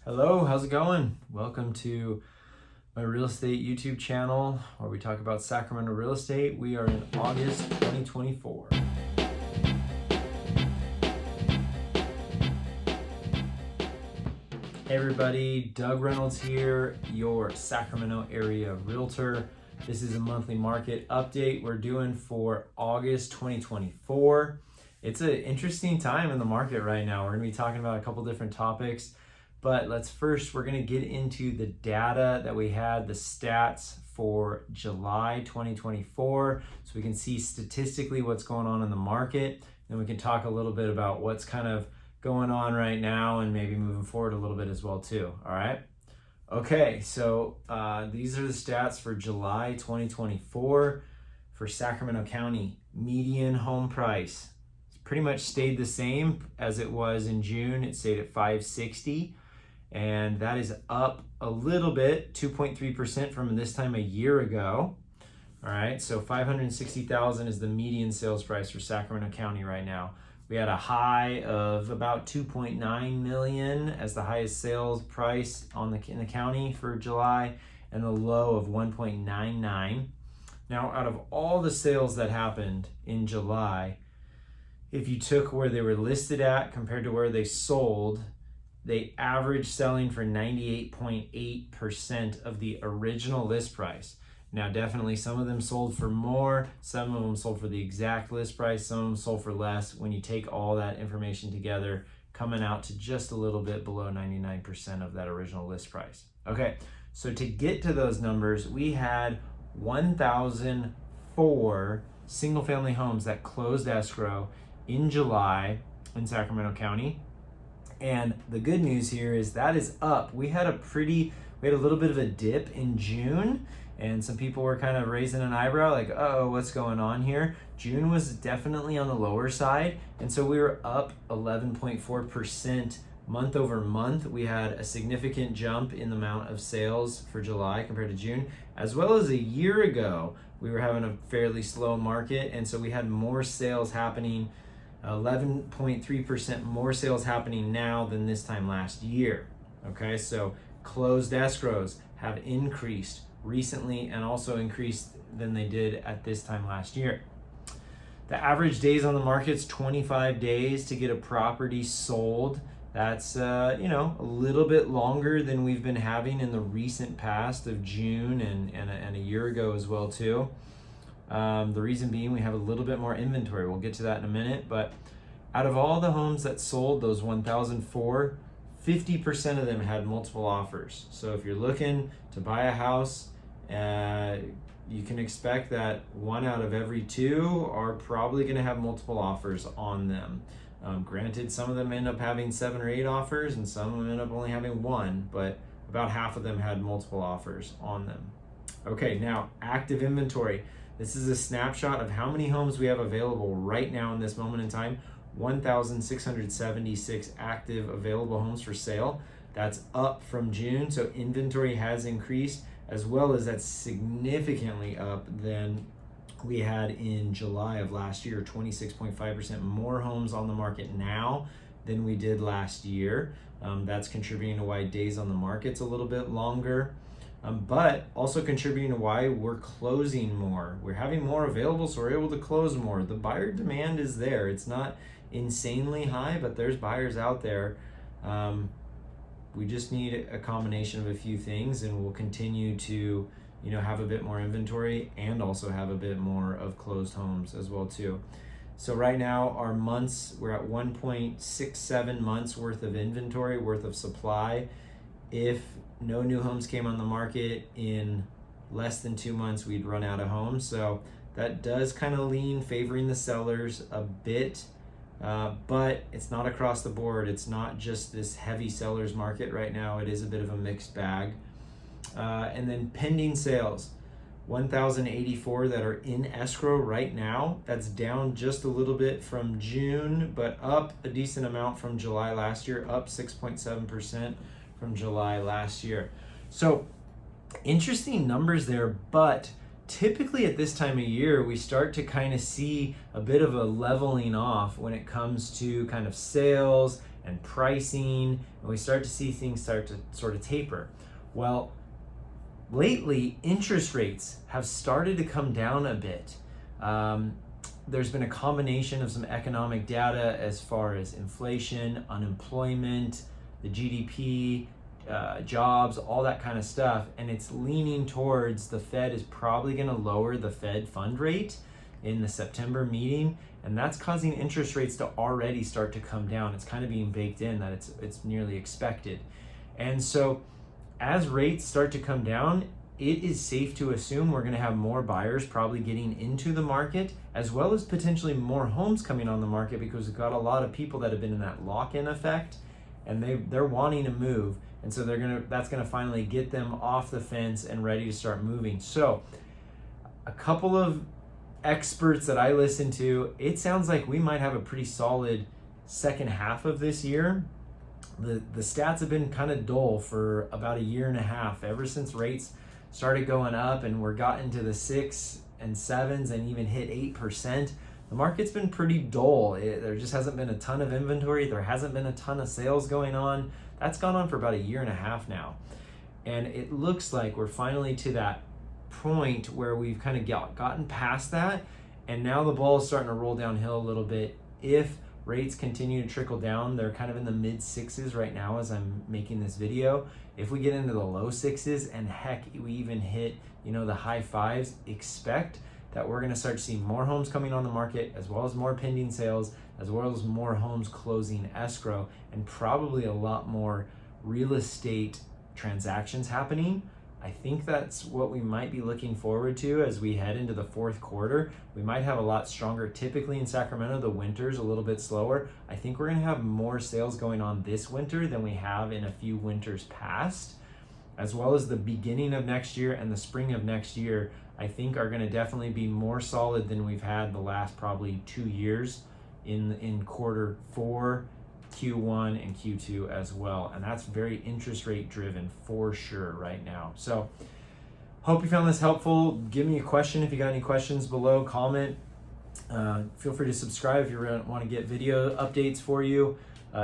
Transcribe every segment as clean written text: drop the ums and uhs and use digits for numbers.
Hello, how's it going? Welcome to my real estate YouTube channel where we talk about Sacramento real estate. We are in August 2024. Hey everybody, Doug Reynolds here, your Sacramento area realtor. This is a monthly market update we're doing for August 2024. It's an interesting time in the market right now. We're going to be talking about a couple different topics. But we're going to get into the data that we had, the stats for July 2024, so we can see statistically what's going on in the market. Then we can talk a little bit about what's kind of going on right now and maybe moving forward a little bit as well too, all right? Okay, so these are the stats for July 2024 for Sacramento County. Median home price pretty much stayed the same as it was in June. It stayed at $560. And that is up a little bit, 2.3% from this time a year ago. All right, so $560,000 is the median sales price for Sacramento County right now. We had a high of about $2.9 million as the highest sales price in the county for July, and the low of $1.99. Now, out of all the sales that happened in July, if you took where they were listed at compared to where they sold, they averaged selling for 98.8% of the original list price. Now, definitely some of them sold for more, some of them sold for the exact list price, some of them sold for less. When you take all that information together, coming out to just a little bit below 99% of that original list price. Okay, so to get to those numbers, we had 1,004 single-family homes that closed escrow in July in Sacramento County. And the good news here is that is up. We had a little bit of a dip in June, and some people were kind of raising an eyebrow like, oh, what's going on here? June was definitely on the lower side, and so we were up 11.4% month over month. We had a significant jump in the amount of sales for July compared to June, as well as a year ago. We were having a fairly slow market, and so we had more sales happening, 11.3% more sales happening now than this time last year. Okay, so closed escrows have increased recently and also increased than they did at this time last year. The average days on the market is 25 days to get a property sold. That's a little bit longer than we've been having in the recent past of June and a year ago as well too. The reason being we have a little bit more inventory. We'll get to that in a minute, but out of all the homes that sold, those 1,004, 50% of them had multiple offers. So if you're looking to buy a house, you can expect that 1 out of every 2 are probably going to have multiple offers on them. Granted, some of them end up having 7 or 8 offers, and some of them end up only having 1, but about half of them had multiple offers on them. Okay, now active inventory. This is a snapshot of how many homes we have available right now in this moment in time. 1,676 active available homes for sale. That's up from June, so inventory has increased, as well as that's significantly up than we had in July of last year. 26.5% more homes on the market now than we did last year. That's contributing to why days on the market's a little bit longer. But also contributing to why we're closing more. We're having more available, so we're able to close more. The buyer demand is there. It's not insanely high, but there's buyers out there. We just need a combination of a few things, and we'll continue to have a bit more inventory and also have a bit more of closed homes as well too. So right now our months, we're at 1.67 months worth of inventory, worth of supply. If no new homes came on the market in less than 2 months, we'd run out of homes. So that does kind of lean favoring the sellers a bit, but it's not across the board. It's not just this heavy sellers market right now. It is a bit of a mixed bag. And then pending sales, 1,084 that are in escrow right now. That's down just a little bit from June, but up a decent amount from July last year, up 6.7% from July last year. So interesting numbers there, but typically at this time of year, we start to kind of see a bit of a leveling off when it comes to kind of sales and pricing, and we start to see things start to sort of taper. Well, lately, interest rates have started to come down a bit. There's been a combination of some economic data as far as inflation, unemployment, the GDP, jobs, all that kind of stuff, and it's leaning towards the Fed is probably going to lower the Fed fund rate in the September meeting, and that's causing interest rates to already start to come down. It's kind of being baked in that it's nearly expected. And so as rates start to come down, it is safe to assume we're going to have more buyers probably getting into the market, as well as potentially more homes coming on the market, because we've got a lot of people that have been in that lock-in effect, and they're wanting to move, and so that's gonna finally get them off the fence and ready to start moving. So a couple of experts that I listen to, it sounds like we might have a pretty solid second half of this year. The stats have been kind of dull for about a year and a half, ever since rates started going up and we're got into the 6s and 7s and even hit 8%. The market's been pretty dull. There just hasn't been a ton of inventory. There hasn't been a ton of sales going on. That's gone on for about a year and a half now. And it looks like we're finally to that point where we've kind of gotten past that. And now the ball is starting to roll downhill a little bit. If rates continue to trickle down, they're kind of in the mid 6s right now as I'm making this video. If we get into the low 6s, and heck, we even hit, the high 5s, expect that we're going to start to see more homes coming on the market, as well as more pending sales, as well as more homes closing escrow, and probably a lot more real estate transactions happening. I think that's what we might be looking forward to as we head into the fourth quarter. We might have a lot stronger. Typically in Sacramento, the winter's a little bit slower. I think we're going to have more sales going on this winter than we have in a few winters past, as well as the beginning of next year and the spring of next year. I think are going to definitely be more solid than we've had the last probably 2 years in quarter 4, Q1 and Q2 as well. And that's very interest rate driven for sure right now. So hope you found this helpful. Give me a question if you got any questions below, comment. Feel free to subscribe if you want to get video updates for you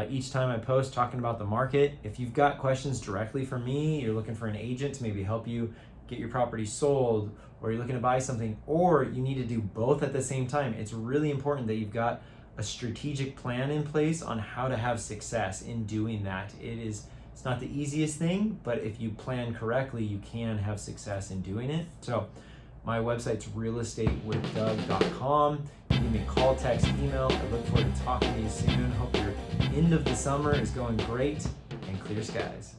each time I post talking about the market. If you've got questions directly for me, you're looking for an agent to maybe help you get your property sold, or you're looking to buy something, or you need to do both at the same time, it's really important that you've got a strategic plan in place on how to have success in doing that. It's not the easiest thing, but if you plan correctly, you can have success in doing it. So my website's realestatewithdoug.com. You can give me a call, text, email. I look forward to talking to you soon. Hope your end of the summer is going great, and clear skies.